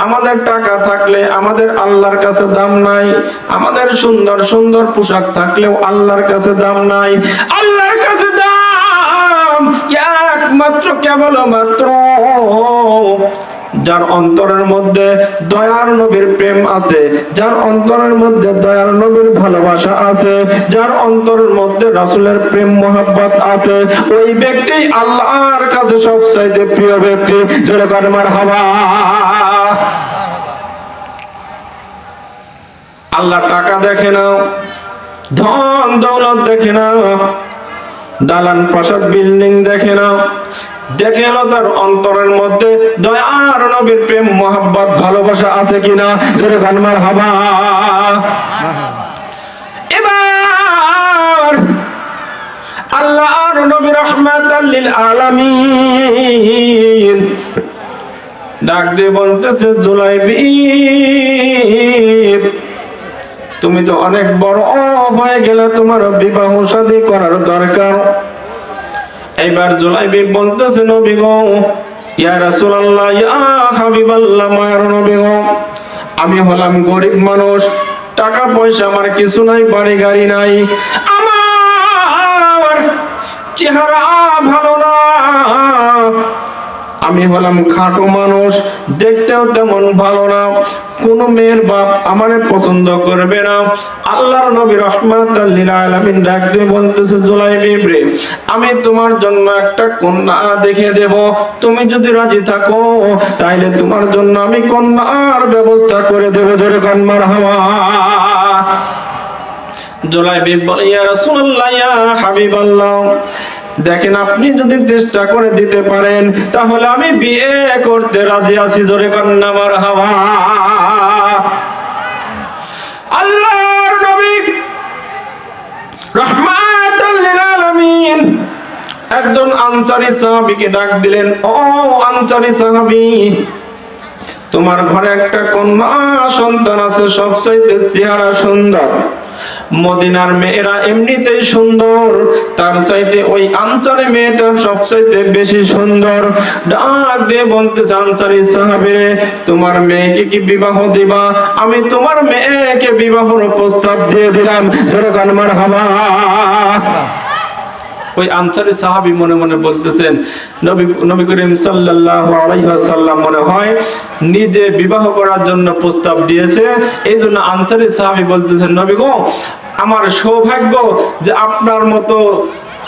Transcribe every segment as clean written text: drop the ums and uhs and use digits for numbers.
আমাদের টাকা থাকলে আমাদের আল্লাহর কাছে দাম নাই, আমাদের সুন্দর সুন্দর পোশাক থাকলেও আল্লাহর কাছে দাম নাই। আল্লাহর কাছে দাম একমাত্র কেবলমাত্র যার অন্তরের মধ্যে দয়ার নবীর প্রেম আছে, যার অন্তরের মধ্যে দয়ার নবীর ভালোবাসা আছে, যার অন্তরের মধ্যে রাসূলের প্রেম মোহাব্বত আছে, ওই ব্যক্তি আল্লাহর কাছে সবচাইতে প্রিয় ব্যক্তি। জোরে বলেন মারহাবা। আল্লাহ টাকা দেখে না, ধন দৌলত দেখে না, দালান প্রাসাদ বিল্ডিং দেখে না, দেখে না তার অন্তরের মধ্যে দয়ার নবীর প্রেম মোহাব্বত ভালোবাসা আছে কিনা। জোরে বলেন মারহাবা। এবার আল্লাহর নবী রাহমাতাল লিল আলামিন ডাক দিয়ে বলতেছে, জুলাইবিব তুমি তো অনেক বড় হয়ে গেলে, তোমার বিবাহ শাদী করার দরকার। এইবার জুলাইবিব বলতেছে, নবী গো, ইয়া রাসূলুল্লাহ, ইয়া হাবিবাল্লাহ, মায়ের নবী গো, আমি হলাম গরিব মানুষ, টাকা পয়সা আমার কিছু নাই, বাড়ি গাড়ি নাই, আমার চেহারা ভালো না, আমি হলাম খাটো মানুষ, দেখতেও তেমন ভালো না, কোন মেয়ের বাপ আমারে পছন্দ করবে না। আল্লাহর নবী রাহমাতাল লিল আলামিন ডাক দিয়ে বলতেছে, জুলাইবিব রে, আমি তোমার জন্য একটা কন্যা দেখে দেব, তুমি যদি রাজি থাকো তাইলে তোমার জন্য আমি কন্যার ব্যবস্থা করে দেব। জোরে বলেন মারহাবা। জুলাইবিব বলে, ইয়া রাসূলুল্লাহ, ইয়া হাবিবাল্লাহ, দেখেন আপনি যদি চেষ্টা করে দিতে পারেন তাহলে আমি বিয়ে করতে রাজি আছি। জোরে কন্যা মারহাবা। আল্লাহর নবী রাহমাতাল লিল আলামিন একজন আনসারী সাহাবীকে ডাক দিলেন, ও আনসারী সাহাবী, তোমার ঘরে একটা কন্যা সন্তান আছে, সবচাইতে চেহারা সুন্দর, মদিনার মেয়েরা এমনিতেই সুন্দর, তার চাইতে ওই আনসারী মেয়েটা সবচাইতে বেশি সুন্দর। ডাক দিয়ে বলতেছে, আনসারী সাহাবী, তোমার মেয়েকে কি বিবাহ দিবা? আমি তোমার মেয়েকে বিবাহের প্রস্তাব দিয়ে দিলাম। জোরে বলেন মারহাবা। ওই আনসারী সাহাবী মনে মনে বলতেছেন, নবী করিম সাল্লাল্লাহু আলাইহি ওয়াসাল্লাম মনে হয় নিজে বিবাহ করার জন্য প্রস্তাব দিয়েছে। এইজন্য আনসারী সাহাবী বলতেছেন, নবী গো, আমার সৌভাগ্য যে আপনার মতো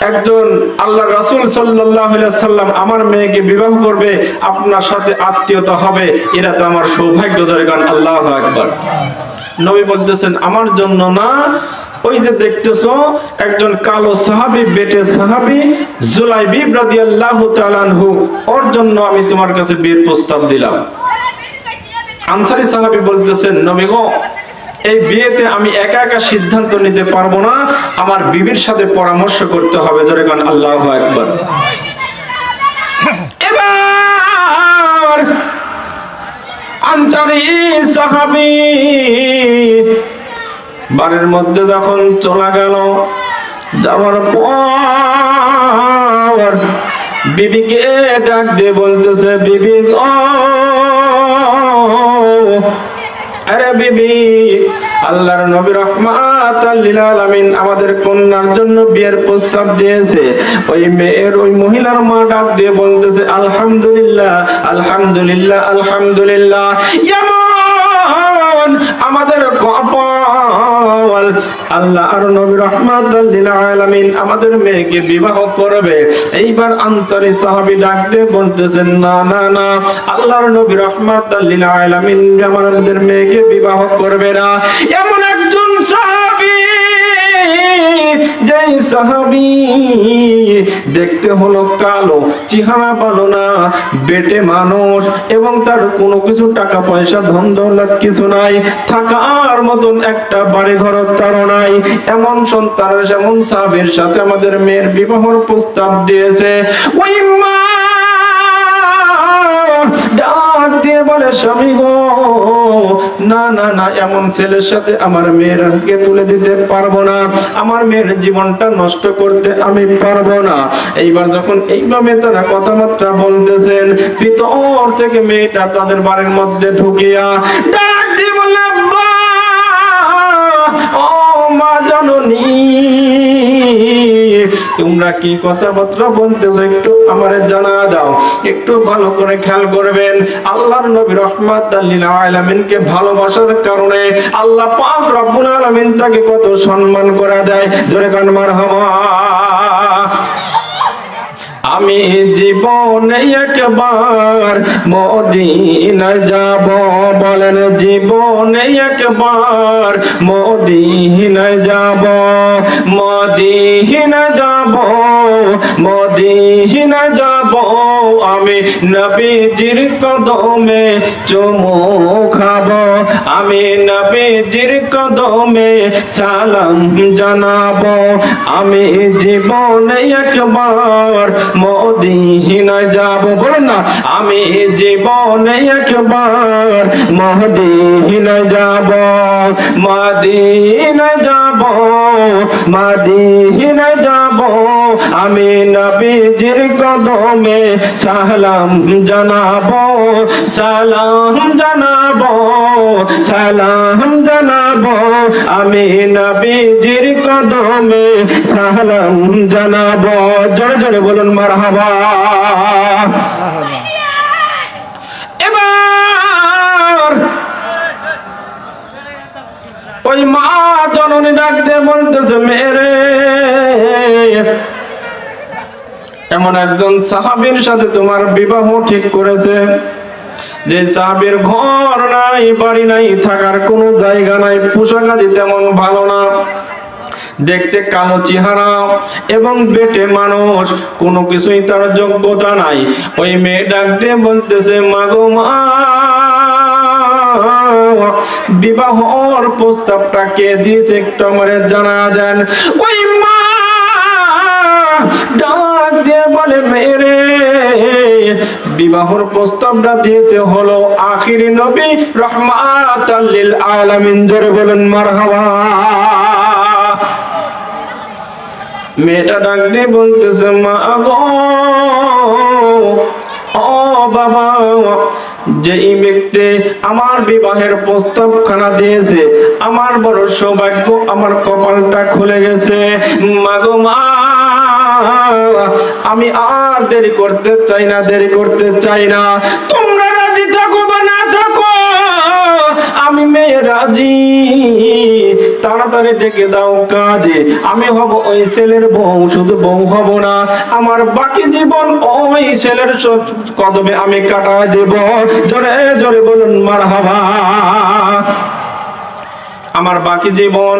একজন আল্লাহর রাসূল সাল্লাল্লাহু আলাইহি ওয়াসাল্লাম আমার মেয়েকে বিবাহ করবে, আপনার সাথে আত্মীয়তা হবে, এটা তো আমার সৌভাগ্য। জোরে বলেন আল্লাহু আকবার। নবী বলতেছেন, আমার জন্য না, ওই যে দেখতেছো একজন কালো সাহাবী, বেটে সাহাবী জুলাইবিব রাদিয়াল্লাহু তাআলা আনহু, ওর জন্য আমি তোমার কাছে বিয়ের প্রস্তাব দিলাম। আনসারী সাহাবী বলতেছেন, নবী গো, এই বিয়েতে আমি একা একা সিদ্ধান্ত নিতে পারবো না, আমার বিবির সাথে পরামর্শ করতে হবে। জোরে বলেন আল্লাহু আকবার। এবার আনসারী সাহাবী বাড়ির মধ্যে যখন চলে গেল, যাওয়ার পর বিবিকে ডাক দিয়ে বলতেছে, বিবি ও, আরে বিবি, আল্লাহর নবী রাহমাতাল লিল আলামিন আমাদের কন্যার জন্য বিয়ের প্রস্তাব দিয়েছে। ওই মেয়ের ওই মহিলার মা ডাক দিয়ে বলতেছে, আলহামদুলিল্লাহ, আলহামদুলিল্লাহ, আলহামদুলিল্লাহ, আমাদের কপাল, আল্লাহর নবী রাহমাতাল লিল আলামিন আমাদের মেয়েকে বিবাহ করবে। এইবার আনসারী সাহাবী ডাক দিয়ে বলতেছেন, না না না, আল্লাহর নবী রাহমাতাল লিল আলামিন আমাদের মেয়েকে বিবাহ করবে না। এমন একজন সাহাবী, যেই সাহাবী দেখতে হলো কালো, চেহারা ভালো না, বেটে মানুষ, এবং তার কোনো কিছু টাকা পয়সা ধন দৌলত কিছু নাই, থাকার মতন একটা বাড়ি ঘর তার নাই, এমন সন্তানের, এমন সাহাবীর সাথে আমাদের মেয়ের বিবাহের প্রস্তাব দিয়েছে। ওই মা ডাক দিয়ে বলে স্বামী গো, না না না, এমন ছেলের সাথে আমার মেয়ের আজকে তুলে দিতে পারবো না, আমার মেয়ের জীবনটা নষ্ট করতে আমি পারবো না। এইবার যখন এইভাবে তারা কথাবার্তা বলতেছেন, ভিতর থেকে মেয়েটা তাদের বাড়ির মধ্যে ঢুকিয়া ডাক দিয়ে বলল, আব্বা, ও মা জননী, তোমরা কি কথাবার্তা বলতেছো একটু আমারে জানা দাও। একটু ভালো করে খেয়াল করবেন, আল্লাহর নবী রাহমাতাল লিল আলামিনকে ভালোবাসার কারণে আল্লাহ পাক রব্বুল আলামিন তাকে কত সম্মান করে দেয়। জোরে কান মারহাবা। আমি জীবনে একবার মদিনায় যাব, বলেন জীবনে একবার মদিনায় যাব, মদিনায় যাব, মদিনায় যাব, আমি নবীজির কদমে চুমু খাবো, আমি নবীজির কদমে সালাম জানাবো, আমি জীবনে একবার মদিনায় যাব, বলেন না, আমি জীবনে একবার মদিনায় যাব, মদিনায় যাব, মদিনায় যাব, আমি নবীজির কদমে সালাম জানাবো, সালাম জানাবো, সালাম জানাবো, আমি নবীজির কদমে সালাম জানাবো। জোরে জোরে বলুন মারহাবা। এবার ওই মা জননী ডাক দিয়ে বলতেছে, মেরে এমন একজন সাহাবীর সাথে তোমার বিবাহ ঠিক করেছে, যে সাহাবীর ঘর নাই, বাড়ি নাই, থাকার কোনো জায়গা নাই, পোশাক আদি তেমন ভালো না, দেখতে কালো চেহারা এবং বেটে মানুষ, কোনো কিছুই তার যোগ্যতা নাই। ওই মেয়ে ডাক দিয়ে বলতেছে, মাগো মা, বিবাহর প্রস্তাবটা কে দিয়েছে একটু আমারে জানা দেন। ওই মা ডাক দিয়ে বলে, মেরে বিবাহর প্রস্তাবটা দিয়েছে হলো আখিরি নবী রাহমাতাল লিল আলামিন। জোরে বলেন মারহাবা। মেয়েটা ডাক দিয়ে বলতেছে, মা গো, ও বাবা, যেই ব্যক্তি আমার বিবাহের প্রস্তাবখানা দিয়েছে, আমার বড় সৌভাগ্য, আমার কপালটা খুলে গেছে। মাগো মা, আমি আর দেরি করতে চাই না, দেরি করতে চাই না, তোমরা রাজি থাকো বা না থাকো, আমি মেয়ে রাজি, তাড়াতাড়ি ডেকে দাও কাজে, আমি হব ওই ছেলের বউ, শুধু বউ হব না, আমার বাকি জীবন ওই ছেলের কদমে আমি কাটা দেব। জোরে জোরে বলুন মারহাবা। আমার বাকি জীবন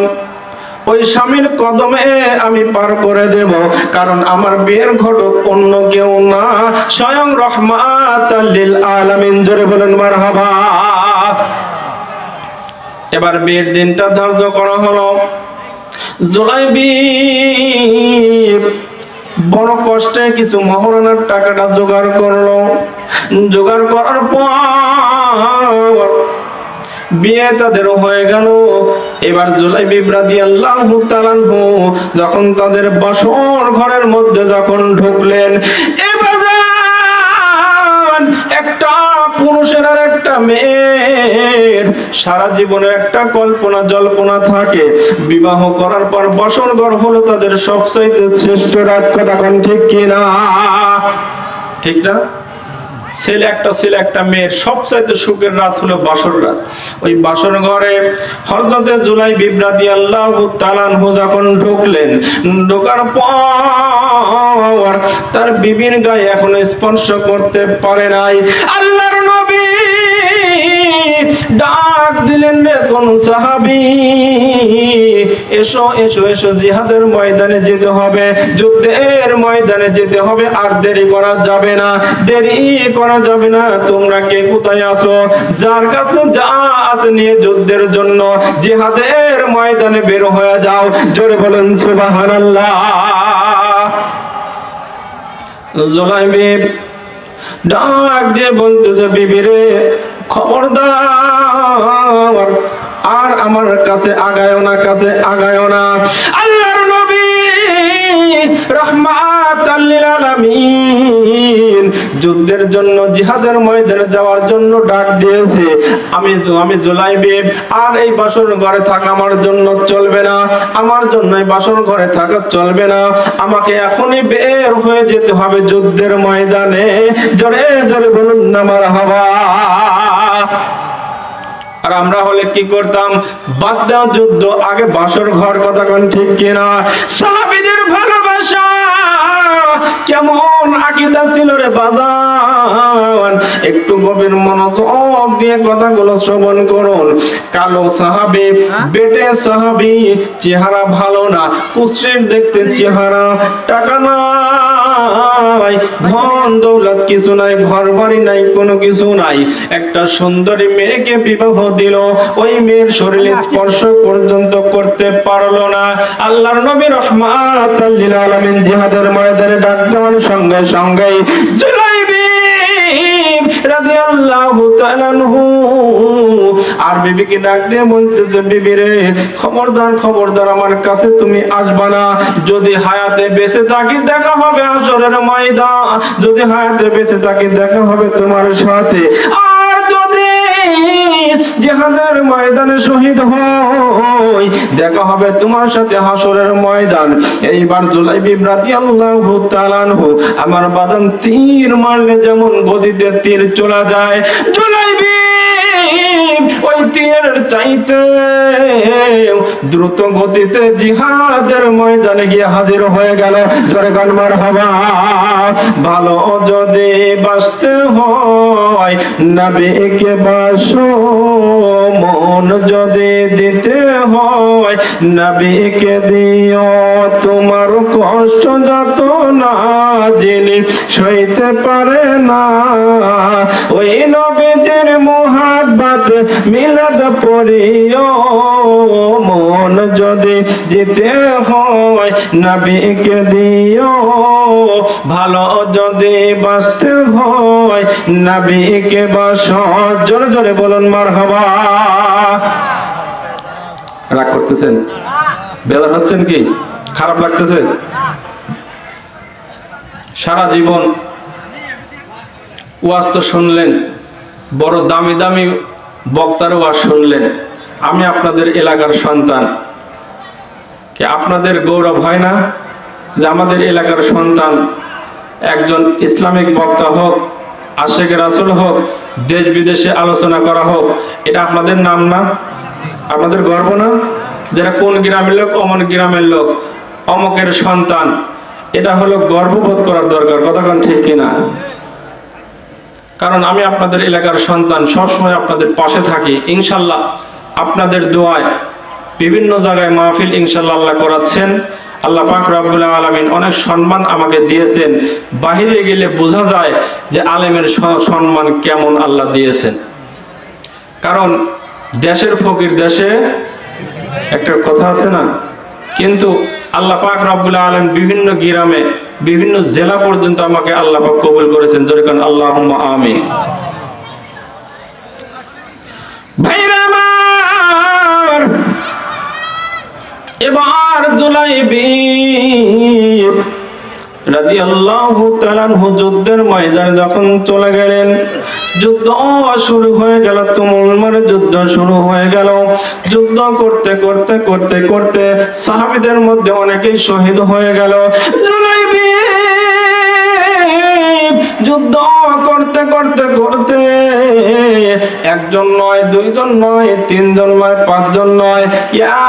ওই স্বামীর কদমে আমি পার করে দেব, কারণ আমার বিয়ের ঘটক অন্য কেউ না, স্বয়ং রাহমাতাল লিল আলামিন। জোরে বলুন মারহাবা। এবার বিয়ের দিনটা ধার্য করা হলো। জুলাইবি বড় কষ্টে কিছু মহারণের টাকাটা জোগাড় করলো। জোগাড় করার পর বিয়ে তাদের হয়ে গেল। এবার জুলাইবি রাদিয়াল্লাহু তাআলা আনহু যখন তাদের বাসর ঘরের মধ্যে যখন ঢুকলেন, এবার একটা পুরুষের আর একটা মেয়ের সারা জীবনে একটা কল্পনা জল্পনা থাকে, বিবাহ করার পর বাসর ঘর হলো তাদের সবচাইতে শ্রেষ্ঠ রাত। কথা কোন ঠিক কিনা? ঠিক না? ছেলে একটা মেয়ের সবচাইতে সুখের রাত হলো বাসর রাত। ওই বাসর ঘরে হযরতে জুলাইবি রাদিয়াল্লাহু তাআলা আনহু যখন ঢুকলেন, ঢোকার পর তার বিবির গায়ে এখনো স্পর্শ করতে পারে নাই। আল্লাহর নবী ডাক দিলেন, রে কোন সাহাবী, এসো এসো এসো, জিহাদের ময়দানে যেতে হবে, যুদ্ধের ময়দানে যেতে হবে, আর দেরি করা যাবে না, দেরি করা যাবে না। তোমরা কে কোথায় আছো? যার কাছে যা আছে নিয়ে যুদ্ধের জন্য জিহাদের ময়দানে বের হয়ে যাও। জোরে বলেন সুবহানাল্লাহ। জুলাইবি ডাক দিয়ে বলতেছে, বিবি রে, খবরদার আর আমার কাছে আগায়ও না, কাছে আগায়ও না। আল্লাহর নবী রাহমাতাল লিল আলামিন যুদ্ধের জন্য, জিহাদের ময়দানে যাওয়ার জন্য ডাক দিয়েছে। আমি জুলাইবিব, আর এই বাসর ঘরে থাকা আমার জন্য চলবে না, আমার জন্য এই বাসর ঘরে থাকা চলবে না, আমাকে এখনই বের হয়ে যেতে হবে যুদ্ধের ময়দানে। জোরে জোরে বলুন না মারহাবা। আর আমরা হলে কি করতাম? বাদ দাও যুদ্ধ, আগে বাসর ঘর, কথা কোন ঠিক কিনা? সাহাবীদের ভালোবাসা কেমন আকীদা ছিল রে বাজান, একটু গভীর মনোযোগ দিয়ে কথাগুলো শ্রবণ করুন। কালো সাহাবী, বেটে সাহাবী, চেহারা ভালো না, কুশ্রীর দেখতে চেহারা, টাকা নাই, ধন দৌলত কিছু নাই, ঘর বাড়ি নাই, কোনো কিছু নাই। একটা সুন্দরী মেয়েকে বিবাহ দিল, ওই মেয়ের শরীরে স্পর্শ পর্যন্ত করতে পারলো না। আল্লাহর নবী রাহমাতাল লিল আলামিন জিহাদের ময়দানে ডাক দেওয়ার সঙ্গে সঙ্গে জুলাইবিব রাদিয়াল্লাহু তাআলা আনহু আর বিবিকে ডাক দিয়ে বলতেছে, বিবি রে, খবরদার খবরদার আমার কাছে তুমি আসবা না। যদি হায়াতে বেঁচে থাকি দেখা হবে হাশরের ময়দান, যদি হায়াতে বেঁচে থাকি দেখা হবে তোমার সাথে, আর যদি জিহাদের ময়দানে শহীদ হই দেখা হবে তোমার সাথে হাশরের ময়দান। এইবার জুলাইবিব রাদিয়াল্লাহু তাআলা আনহু আমার বাজান তীর মারলে যেমন গদিতে তীর চলে যায়, জুলাইবিব ওই তীরের চাইতে দ্রুত গতিতে জিহাদের ময়দানে গিয়ে হাজির হয়ে গেল। জোরে গান মারহাবা। ভালো যদি বাঁচতে হয় নবীকে বাসো, মন যদি দিতে হয় নবীকে দিও, তোমার কষ্ট যত না জেনে সইতে পারে না, ওই নবীদের মুহাব্বত মিলাদ পড়িও, মন যদি দিতে হয় নবীকে দিও, ভালো যদি বাঁচতে হয় নবীকে বাসো। জোরে জোরে বলুন মারহাবা। রাগ করতেছেন? বেজার হচ্ছেন কি? খারাপ লাগতেছে? সারা জীবন ওয়াজ তো শুনলেন, বড় দামি দামি বক্তার ওয়াজ শুনলেন। আমি আপনাদের এলাকার সন্তান, কি আপনাদের গৌরব হয় না যে আমাদের এলাকার সন্তান একজন ইসলামিক বক্তা হোক, আশেকে রাসূল হোক, দেশ বিদেশে আলোচনা করা হোক, এটা আপনাদের নাম না? আপনাদের গর্ব না? যারা কোন গ্রামের লোক, অমন গ্রামের লোক, অমকের সন্তান, এটা হলো গর্ববোধ করার দরকার। কথা কোন ঠিক কিনা? কারণ আমি আপনাদের এলাকার সন্তান, সবসময় আপনাদের পাশে থাকি ইনশাল্লাহ। আপনাদের দোয়ায় বিভিন্ন জায়গায় মাহফিল ইনশাল্লাহ আল্লাহ করাচ্ছেন। আল্লাহ পাক রব্বুল আলামিন অনেক সম্মান আমাকে দিয়েছেন, বাহিরে গেলে বোঝা যায় যে আলেমের সম্মান কেমন আল্লাহ দিয়েছেন। কারণ দেশের ফকির দেশে, একটা কথা আছে না? কিন্তু আল্লাহ পাক রব্বুল আলামিন বিভিন্ন গ্রামে, বিভিন্ন জেলা পর্যন্ত আমাকে আল্লাহ পাক কবুল করেছেন। জোরে কোন আল্লাহুম্মা আমিন। ভাইরা আমার, এবার জুলাইবিব রাদিয়াল্লাহু তাআলা আনহু যুদ্ধের ময়দানে যখন চলে গেলেন, যুদ্ধ শুরু হয়ে গেল, তুমুল মারে যুদ্ধ শুরু হয়ে গেল। যুদ্ধ করতে করতে করতে করতে সাহাবীদের মধ্যে অনেকেই শহীদ হয়ে গেল। জুলাইবিব যুদ্ধ করতে করতে করতে একজন নয়, দুইজন নয়, তিনজন নয়, পাঁচজন নয়,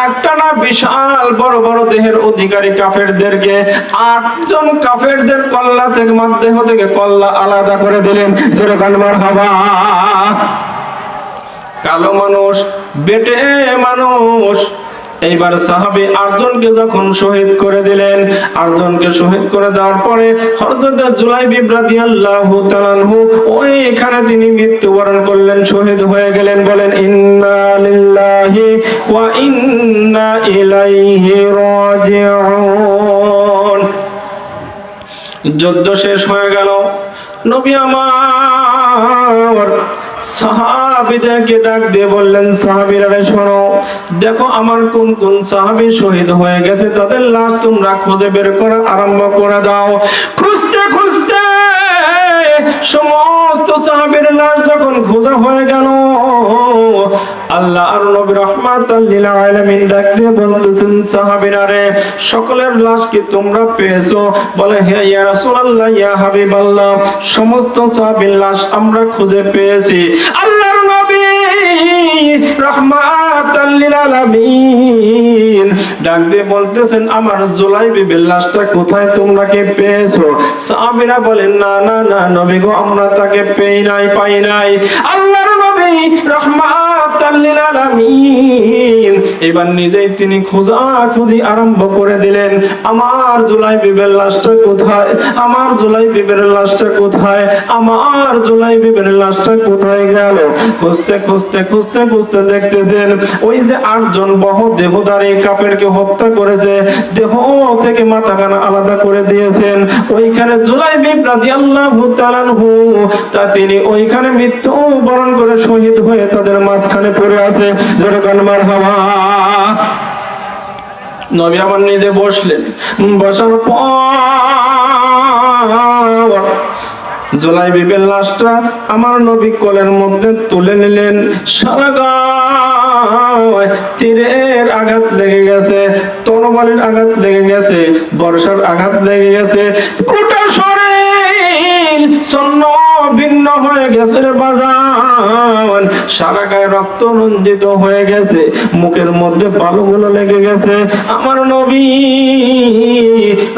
একটানা বিশাল বড় বড় দেহের অধিকারী কাফেরদেরকে 8জন কাফেরদের কল্লা থেকে, দেহ থেকে কল্লা আলাদা করে দিলেন। জোরে কান মারহাবা। কালো মানুষ, বেটে মানুষ। এইবার সাহাবী 8জনকে যখন শহীদ করে দিলেন, 8জনকে শহীদ করে দেওয়ার পরে হযরত জুলাইবিব রাদিয়াল্লাহু তাআলা আনহু ওইখানে তিনি মৃত্যুবরণ করলেন, শহীদ হয়ে গেলেন। বলেন ইন্না লিল্লাহি ওয়া ইন্না ইলাইহি রাজিউন। যুদ্ধ শেষ হয়ে গেল। নবী আমার সাহাবীদেরকে ডাক দিয়ে বললেন, সাহাবীরা শোনো, দেখো আমার কোন কোন সাহাবী শহীদ হয়ে গেছে, তাদের লাশ তোমরা খুঁজে বের করা আরম্ভ করে দাও। খুঁজতে খুঁজতে সমস্ত সাহাবীর লাশ যখন খোঁজা হয়ে গেল, আল্লাহ আর নবী রাহমাতাল লিল আলামিন ডাক দিয়ে বলতেছেন, সাহাবীরা রে, সকলের লাশ কি তোমরা পেয়েছো? বলে, হে ইয়া রাসূলুল্লাহ, ইয়া হাবিবাল্লাহ, সমস্ত সাহাবীর লাশ আমরা খুঁজে পেয়েছি। আল্লাহর নবী রাহমাতাল লিল আলামিন ডাক দিয়ে বলতেছেন, আমার জুলাইবিবের লাশটা কোথায়, তোমরা কি পেয়েছো? সাহাবীরা বলেন, না না না নবী গো, আমরা তাকে পাই নাই। আল্লাহর নবী রাহমাতাল লিল আলামিন এবার নিজেই তিনি খোঁজাখুঁজি আরম্ভ করে দিলেন, আমার জুলাইবিবের লাশটা কোথায়, আমার জুলাইবিবের লাশটা কোথায়, আমার জুলাইবিবের লাশটা কোথায় গেল? খুঁজতে খুঁজতে খুঁজতে খুঁজতে দেখতেছেন, ওই যে 8 জন দেহধারী কাফেরকে হত্যা করেছে, দেহ থেকে মাথাখানা আলাদা করে দিয়েছেন, ওইখানে জুলাইবিব রাদিয়াল্লাহু তাআলা আনহু তা তিনি ওইখানে মৃত্যুবরণ করে শহীদ হয়ে তাদের মাঝখানে পড়ে আছে। জোরে গান মারহাবা। নবী আবার নিজে বসলেন, বসার পর জুলাইবিবের লাশটা আমার নবী কোলের মধ্যে তুলে নিলেন। সারা গায়ে তীরের আঘাত লেগে গেছে, তরবারির আঘাত লেগে গেছে, বর্ষার আঘাত লেগে গেছে, গোটা শরীর ছন্ন ভিন্ন হয়ে গেছে রে বাজান, সারা গায়ে রক্ত রঞ্জিত হয়ে গেছে, মুখের মধ্যে বালুগুলো লেগে গেছে। আমার নবী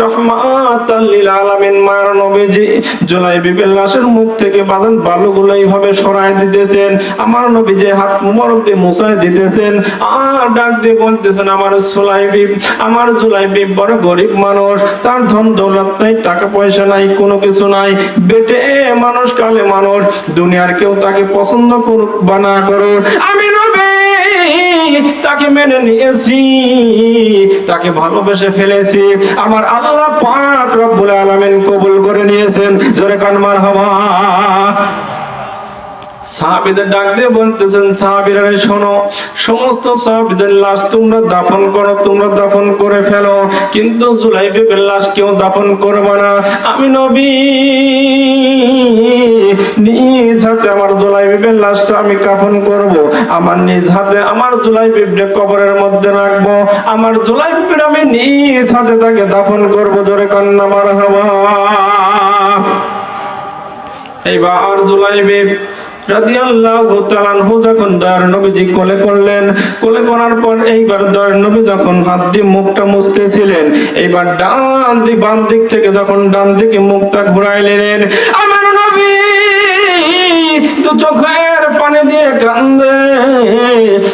রাহমাতাল লিল আলামিন মায়ের নবীজি জুলাইবিবের লাশের মুখ থেকে বাঁধান বালুগুলো এইভাবে সরায় দিতেছেন, আমার নবী যে হাত মোবারক দিয়ে মুছায় দিতেছেন, আর ডাক দিয়ে বলতেছেন, আমার জুলাইবিব বড় গরিব মানুষ, তার ধন দৌলত নাই, টাকা পয়সা নাই, কোনো কিছু নাই, বেটে মানুষ, কালে মানুষ, দুনিয়ার কেউ তাকে পছন্দ করুক বা না করুক, আমি নবী তাকে মেনে নিয়েছি, তাকে ভালোবেসে ফেলেছি, আমার আল্লাহ পাক রব্বুল আলামিন কবুল করে নিয়েছেন। জোরে কান মারহাবা। সাহাবীদের ডাক দিয়ে বলতেছেন, সাহাবীরা শোনো, সমস্ত সাহাবীদের লাশ তোমরা দাফন করো, তোমরা দাফন করে ফেলো, কিন্তু জুলাইবিবের লাশ কেউ দাফন করবে না। আমি নবী নিজ হাতে আমার জুলাইবিবের লাশটা আমি কাফন করব, আমার নিজ হাতে আমার জুলাইবিবকে কবরের মধ্যে রাখবো, আমার জুলাইবিব আমি নিজ হাতে তাকে দাফন করব। জোরে কান্না মারহাবা। এইবার জুলাইবিব রাদিয়াল্লাহু তাআলা আনহু যখন দয়ার নবীজি কোলে করলেন, কোলে করার পর এইবার দয়ার নবী যখন হাত দিয়ে মুখটা মুছতেছিলেন, এইবার বাম দিক থেকে যখন ডান দিকে মুখটা ঘুরাইলেন, আমার নবী দু চোখের পানি দিয়ে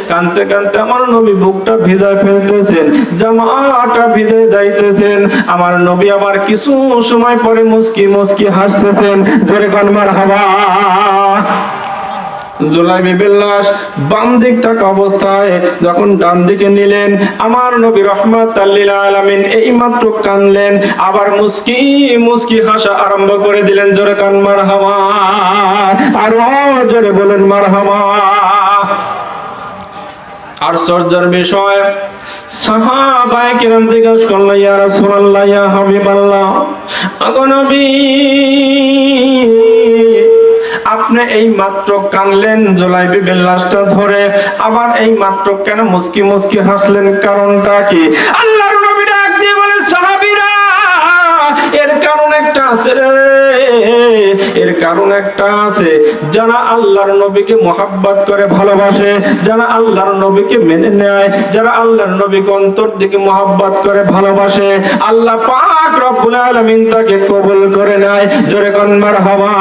কাঁদতে কাঁদতে আমার নবী বুকটা ভিজায় ফেলতেছেন, জামাটা ভিজে যাইতেছেন। আমার নবী আবার কিছু সময় পরে মুস্কি মুস্কি হাসতেছেন। জোরে কান মারহাবা। জুলাইবিবের লাশ বাম দিক থাকা অবস্থায় যখন ডান দিকে নিলেন, আমার নবী রাহমাতাল লিল আলামিন এই মাত্র কানলেন, আবার মুস্কি মুস্কি হাসা আরম্ভ করে দিলেন। জোরে কান মারহাবা, আরো জোরে বলেন মারহাবা। আশ্চর্যের বিষয়, সাহাবায়ে কিরাম জিজ্ঞাসা করলেন, ইয়া রাসূলুল্লাহ, ইয়া হাবিবাল্লাহ, আগো নবী আপনি এই মাত্র কানলেন জুলাইবিবের লাশটা ধরে, আবার এই মাত্র কেন মুস্কি মুস্কি হাসলেন, কারণটা কি? আল্লাহর নবী ডাক দিয়ে বলে, সাহাবীরা এর কারণ একটা আছে রে, এর কারণ একটা আছে। যারা আল্লাহর নবীকে মহব্বত করে ভালোবাসে, যারা আল্লাহর নবীকে মেনে নেয়, যারা আল্লাহর নবীকে অন্তর থেকে মহব্বত করে ভালোবাসে, আল্লাহ পাক রব্বুল আলামিন তাকে কবুল করে নেয়। জোরে কান মারহাবা।